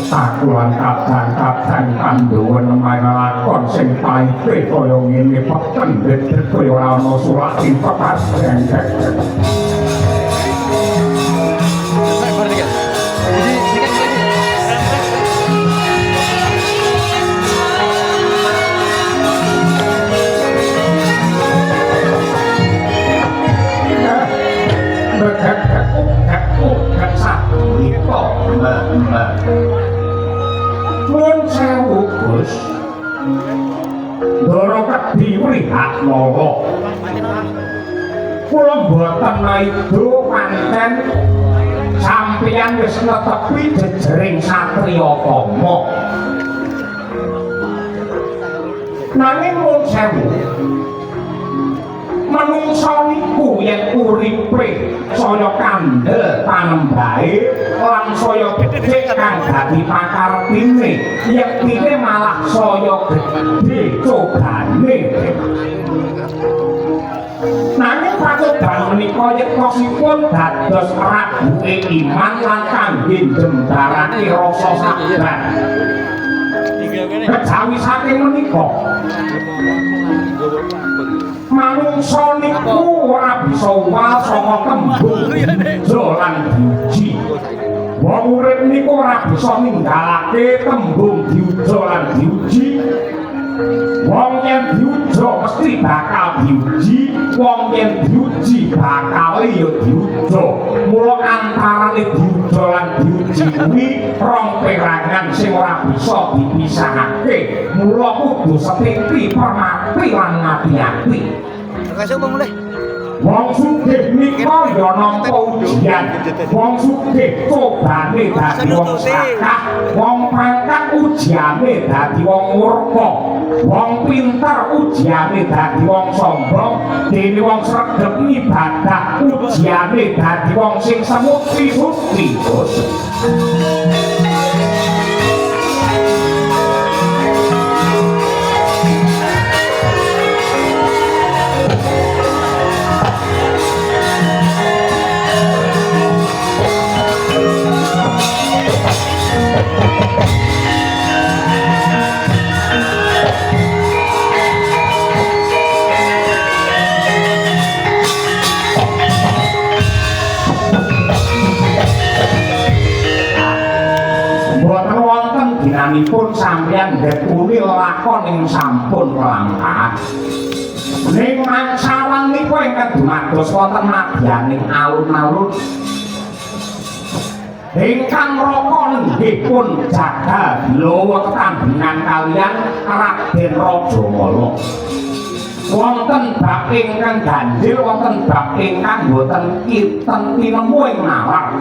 Takulan kadang-kadang panduwen lakon sing paihe kaya ngene pendhet kaya ora ana surat sing pepasen. Nuwun sewu Gus. Ndara Kedhiwi Hatmala. Kula mboten maido pancen sampeyan wis netepi jejering satriya Kama. Nanging nuwun sewu. Manungsa niku yen uripe saya kandel panembahe lan saya becik kang dadi pakartine yektine malah saya gedhe cobane. Nanging pacoban menika yektosipun dados rabuke iman lan kangge njembarake rasa sabar. Kejawi saking menika manungsa niku ora bisa uwal saka tembung dolan diuji. Wong urip niku ora bisa ninggalake tembung diuja lan diuji. Wong yen diuja mesti bakal diuji, wong yen diuji bakal ya diuja. Mula antarane diuja lan diuji kuwi rong perangan sing ora bisa dipisahake. Mula kudu setiti permati lan ngati-ati. Kasih Bang mulai. Wong sugih nika ya nampa ujian. Wong sugih cobane dadi wong sakah, wong pangkat ujiane dadi wong murka. Wong pinter ujiane dadi wong sombong, dene wong sregep ibadah ujiane dadi wong sing semut-semut. Ginanipun sampeyan ndhekuni lakon ing sampun langkah. Ning mangsawan niku ingkang dumados wonten madyaning alun-alun ingkang raka nenggih pun jaga bilawa tetambingan kaliyan Raden Rajamala. Wonten bab ingkang ganjil, wonten bab ingkang boten tinemu ing nalar.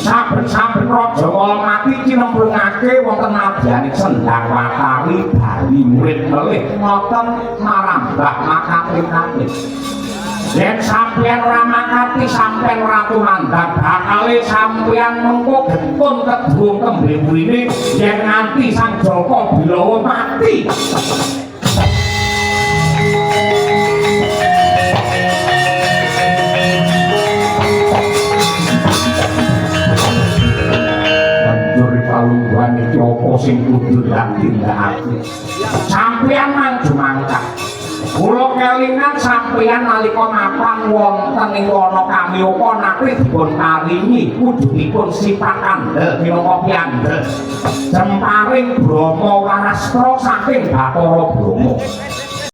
Saben-saben Rajamala mati cinemplungake wonten madyaning Sendang Watari bali murid melih ngoten marambah makate-kate. Yen sampeyan ora makati sampeyan ora tumandang bakale sampeyan mengko getun kedung tembe mrene yen nganti Sang Jaka Bilawa mati. Palungguhan iki apa sing kudu ditindakake. Sampeyan mangju mangkat. Kula kelingan sampeyan nalika mapan wonten ing wana Kamyoka nate dipun paringi wujudipun sifat kandel minangka piyandel. Jemparing Brahma Warastra saking Bathara Brahma.